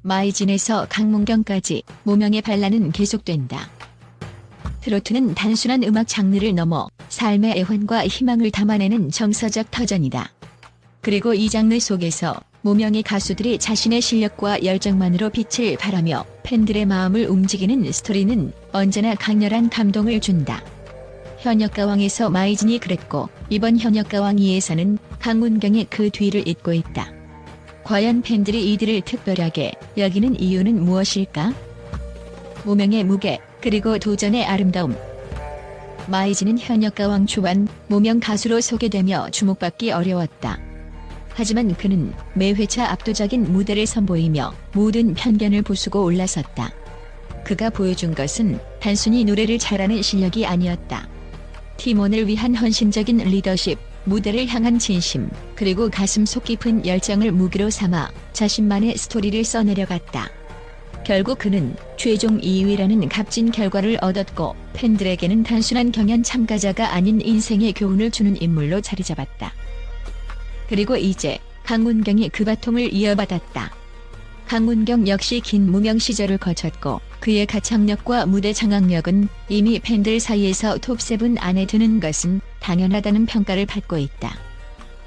마이진에서 강문경까지 무명의 반란은 계속된다. 트로트는 단순한 음악 장르를 넘어 삶의 애환과 희망을 담아내는 정서적 터전이다. 그리고 이 장르 속에서 무명의 가수들이 자신의 실력과 열정만으로 빛을 발하며 팬들의 마음을 움직이는 스토리는 언제나 강렬한 감동을 준다. 현역가왕에서 마이진이 그랬고 이번 현역가왕 2에서는 강문경이 그 뒤를 잇고 있다. 과연 팬들이 이들을 특별하게 여기는 이유는 무엇일까? 무명의 무게, 그리고 도전의 아름다움. 마이진은 현역가왕 초반 무명 가수로 소개되며 주목받기 어려웠다. 하지만 그는 매 회차 압도적인 무대를 선보이며 모든 편견을 부수고 올라섰다. 그가 보여준 것은 단순히 노래를 잘하는 실력이 아니었다. 팀원을 위한 헌신적인 리더십, 무대를 향한 진심, 그리고 가슴속 깊은 열정을 무기로 삼아 자신만의 스토리를 써내려갔다. 결국 그는 최종 2위라는 값진 결과를 얻었고 팬들에게는 단순한 경연 참가자가 아닌 인생의 교훈을 주는 인물로 자리잡았다. 그리고 이제 강문경이 그 바통을 이어받았다. 강문경 역시 긴 무명 시절을 거쳤고 그의 가창력과 무대 장악력은 이미 팬들 사이에서 톱7 안에 드는 것은 당연하다는 평가를 받고 있다.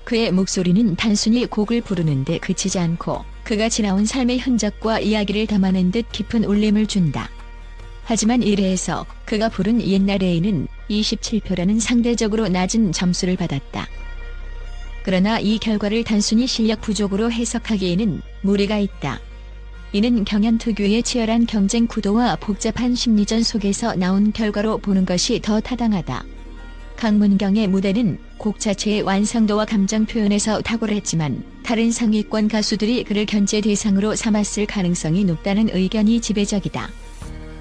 그의 목소리는 단순히 곡을 부르는데 그치지 않고 그가 지나온 삶의 흔적과 이야기를 담아낸 듯 깊은 울림을 준다. 하지만 1회에서 그가 부른 옛날에는 27표라는 상대적으로 낮은 점수를 받았다. 그러나 이 결과를 단순히 실력 부족으로 해석하기에는 무리가 있다. 이는 경연 특유의 치열한 경쟁 구도와 복잡한 심리전 속에서 나온 결과로 보는 것이 더 타당하다. 강문경의 무대는 곡 자체의 완성도와 감정 표현에서 탁월했지만 다른 상위권 가수들이 그를 견제 대상으로 삼았을 가능성이 높다는 의견이 지배적이다.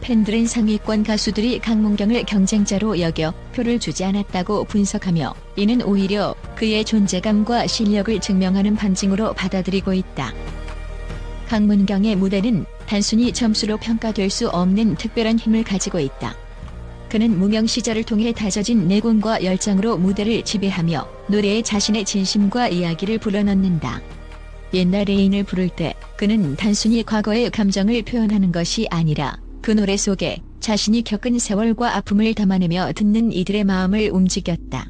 팬들은 상위권 가수들이 강문경을 경쟁자로 여겨 표를 주지 않았다고 분석하며 이는 오히려 그의 존재감과 실력을 증명하는 반증으로 받아들이고 있다. 강문경의 무대는 단순히 점수로 평가될 수 없는 특별한 힘을 가지고 있다. 그는 무명 시절을 통해 다져진 내공과 열정으로 무대를 지배하며 노래에 자신의 진심과 이야기를 불어넣는다. 옛날 애인을 부를 때 그는 단순히 과거의 감정을 표현하는 것이 아니라 그 노래 속에 자신이 겪은 세월과 아픔을 담아내며 듣는 이들의 마음을 움직였다.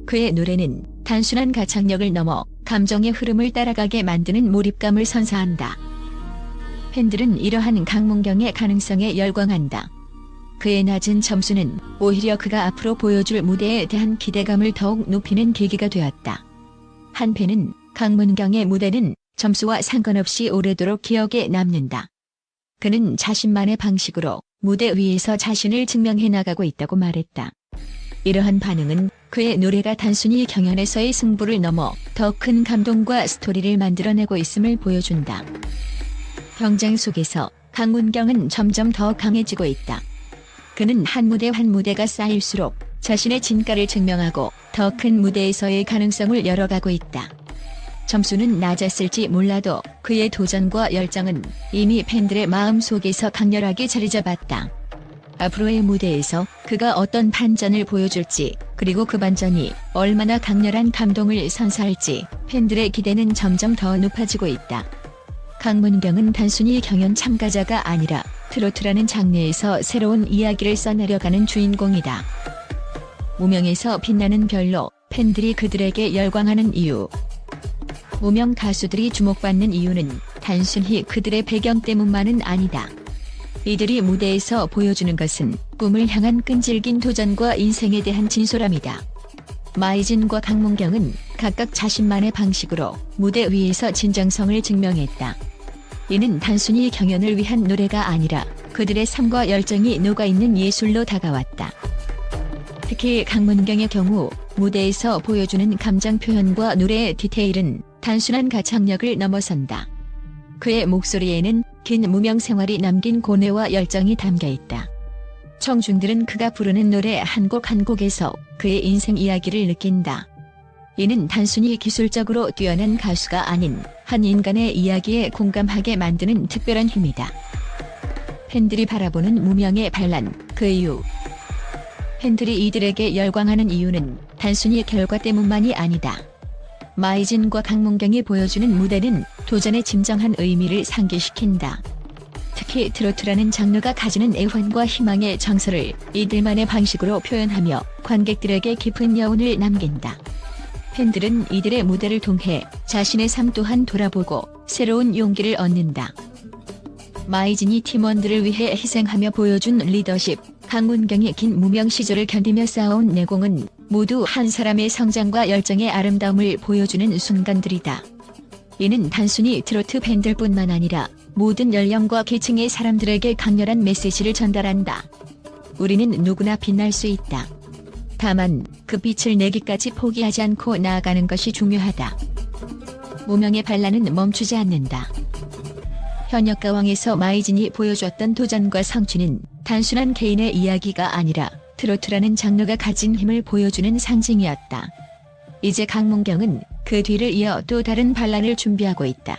그의 노래는 단순한 가창력을 넘어 감정의 흐름을 따라가게 만드는 몰입감을 선사한다. 팬들은 이러한 강문경의 가능성에 열광한다. 그의 낮은 점수는 오히려 그가 앞으로 보여줄 무대에 대한 기대감을 더욱 높이는 계기가 되었다. 한 팬은 강문경의 무대는 점수와 상관없이 오래도록 기억에 남는다. 그는 자신만의 방식으로 무대 위에서 자신을 증명해 나가고 있다고 말했다. 이러한 반응은 그의 노래가 단순히 경연에서의 승부를 넘어 더 큰 감동과 스토리를 만들어내고 있음을 보여준다. 경쟁 속에서 강문경은 점점 더 강해지고 있다. 그는 한 무대 한 무대가 쌓일수록 자신의 진가를 증명하고 더 큰 무대에서의 가능성을 열어가고 있다. 점수는 낮았을지 몰라도 그의 도전과 열정은 이미 팬들의 마음 속에서 강렬하게 자리잡았다. 앞으로의 무대에서 그가 어떤 반전을 보여줄지, 그리고 그 반전이 얼마나 강렬한 감동을 선사할지 팬들의 기대는 점점 더 높아지고 있다. 강문경은 단순히 경연 참가자가 아니라 트로트라는 장르에서 새로운 이야기를 써내려가는 주인공이다. 무명에서 빛나는 별로 팬들이 그들에게 열광하는 이유. 무명 가수들이 주목받는 이유는 단순히 그들의 배경 때문만은 아니다. 이들이 무대에서 보여주는 것은 꿈을 향한 끈질긴 도전과 인생에 대한 진솔함이다. 마이진과 강문경은 각각 자신만의 방식으로 무대 위에서 진정성을 증명했다. 이는 단순히 경연을 위한 노래가 아니라 그들의 삶과 열정이 녹아있는 예술로 다가왔다. 특히 강문경의 경우 무대에서 보여주는 감정 표현과 노래의 디테일은 단순한 가창력을 넘어선다. 그의 목소리에는 긴 무명 생활이 남긴 고뇌와 열정이 담겨 있다. 청중들은 그가 부르는 노래 한 곡 한 곡에서 그의 인생 이야기를 느낀다. 이는 단순히 기술적으로 뛰어난 가수가 아닌 한 인간의 이야기에 공감하게 만드는 특별한 힘이다. 팬들이 바라보는 무명의 반란, 그 이유. 팬들이 이들에게 열광하는 이유는 단순히 결과 때문만이 아니다. 마이진과 강문경이 보여주는 무대는 도전의 진정한 의미를 상기시킨다. 특히 트로트라는 장르가 가지는 애환과 희망의 정서를 이들만의 방식으로 표현하며 관객들에게 깊은 여운을 남긴다. 팬들은 이들의 무대를 통해 자신의 삶 또한 돌아보고 새로운 용기를 얻는다. 마이진이 팀원들을 위해 희생하며 보여준 리더십, 강문경이 긴 무명 시절을 견디며 쌓아온 내공은 모두 한 사람의 성장과 열정의 아름다움을 보여주는 순간들이다. 이는 단순히 트로트 팬들뿐만 아니라 모든 연령과 계층의 사람들에게 강렬한 메시지를 전달한다. 우리는 누구나 빛날 수 있다. 다만 그 빛을 내기까지 포기하지 않고 나아가는 것이 중요하다. 무명의 반란은 멈추지 않는다. 현역가왕에서 마이진이 보여줬던 도전과 성취는 단순한 개인의 이야기가 아니라 트로트라는 장르가 가진 힘을 보여주는 상징이었다. 이제 강문경은 그 뒤를 이어 또 다른 반란을 준비하고 있다.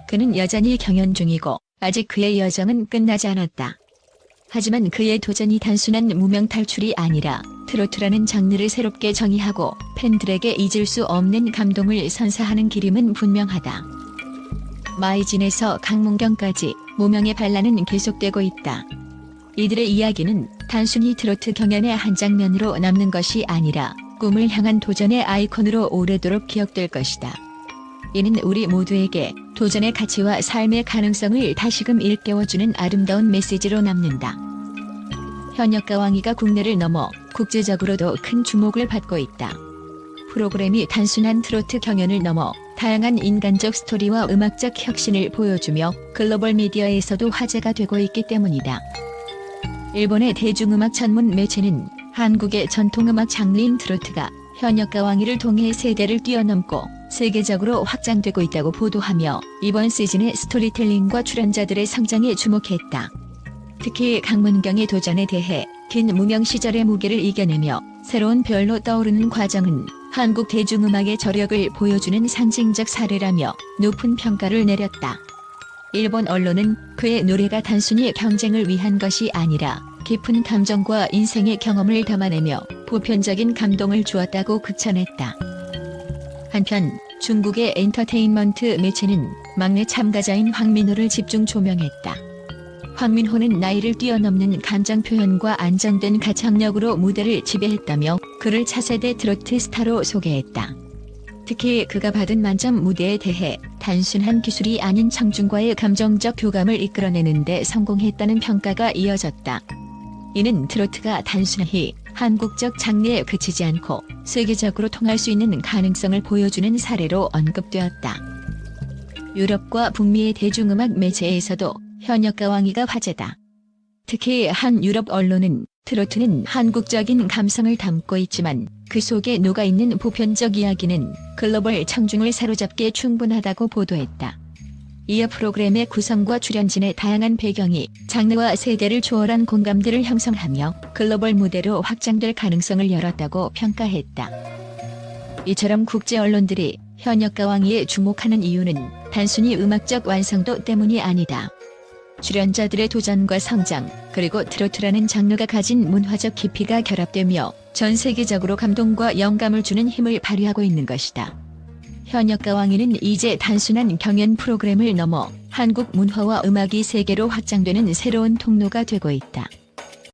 그는 여전히 경연 중이고 아직 그의 여정은 끝나지 않았다. 하지만 그의 도전이 단순한 무명 탈출이 아니라 트로트라는 장르를 새롭게 정의하고 팬들에게 잊을 수 없는 감동을 선사하는 길임은 분명하다. 마이진에서 강문경까지 무명의 반란은 계속되고 있다. 이들의 이야기는 단순히 트로트 경연의 한 장면으로 남는 것이 아니라 꿈을 향한 도전의 아이콘으로 오래도록 기억될 것이다. 이는 우리 모두에게 도전의 가치와 삶의 가능성을 다시금 일깨워주는 아름다운 메시지로 남는다. 현역가왕이가 국내를 넘어 국제적으로도 큰 주목을 받고 있다. 프로그램이 단순한 트로트 경연을 넘어 다양한 인간적 스토리와 음악적 혁신을 보여주며 글로벌 미디어에서도 화제가 되고 있기 때문이다. 일본의 대중음악 전문 매체는 한국의 전통음악 장르인 트로트가 현역가왕이를 통해 세대를 뛰어넘고 세계적으로 확장되고 있다고 보도하며 이번 시즌의 스토리텔링과 출연자들의 성장에 주목했다. 특히 강문경의 도전에 대해 긴 무명 시절의 무게를 이겨내며 새로운 별로 떠오르는 과정은 한국 대중음악의 저력을 보여주는 상징적 사례라며 높은 평가를 내렸다. 일본 언론은 그의 노래가 단순히 경쟁을 위한 것이 아니라 깊은 감정과 인생의 경험을 담아내며 보편적인 감동을 주었다고 극찬했다. 한편 중국의 엔터테인먼트 매체는 막내 참가자인 황민호를 집중 조명했다. 황민호는 나이를 뛰어넘는 감정 표현과 안정된 가창력으로 무대를 지배했다며 그를 차세대 트로트 스타로 소개했다. 특히 그가 받은 만점 무대에 대해 단순한 기술이 아닌 청중과의 감정적 교감을 이끌어내는 데 성공했다는 평가가 이어졌다. 이는 트로트가 단순히 한국적 장르에 그치지 않고 세계적으로 통할 수 있는 가능성을 보여주는 사례로 언급되었다. 유럽과 북미의 대중음악 매체에서도 현역가왕이가 화제다. 특히 한 유럽 언론은 트로트는 한국적인 감성을 담고 있지만 그 속에 녹아있는 보편적 이야기는 글로벌 청중을 사로잡기에 충분하다고 보도했다. 이어 프로그램의 구성과 출연진의 다양한 배경이 장르와 세대를 초월한 공감대를 형성하며 글로벌 무대로 확장될 가능성을 열었다고 평가했다. 이처럼 국제 언론들이 현역가왕이에 주목하는 이유는 단순히 음악적 완성도 때문이 아니다. 출연자들의 도전과 성장, 그리고 트로트라는 장르가 가진 문화적 깊이가 결합되며 전 세계적으로 감동과 영감을 주는 힘을 발휘하고 있는 것이다. 현역가왕이는 이제 단순한 경연 프로그램을 넘어 한국 문화와 음악이 세계로 확장되는 새로운 통로가 되고 있다.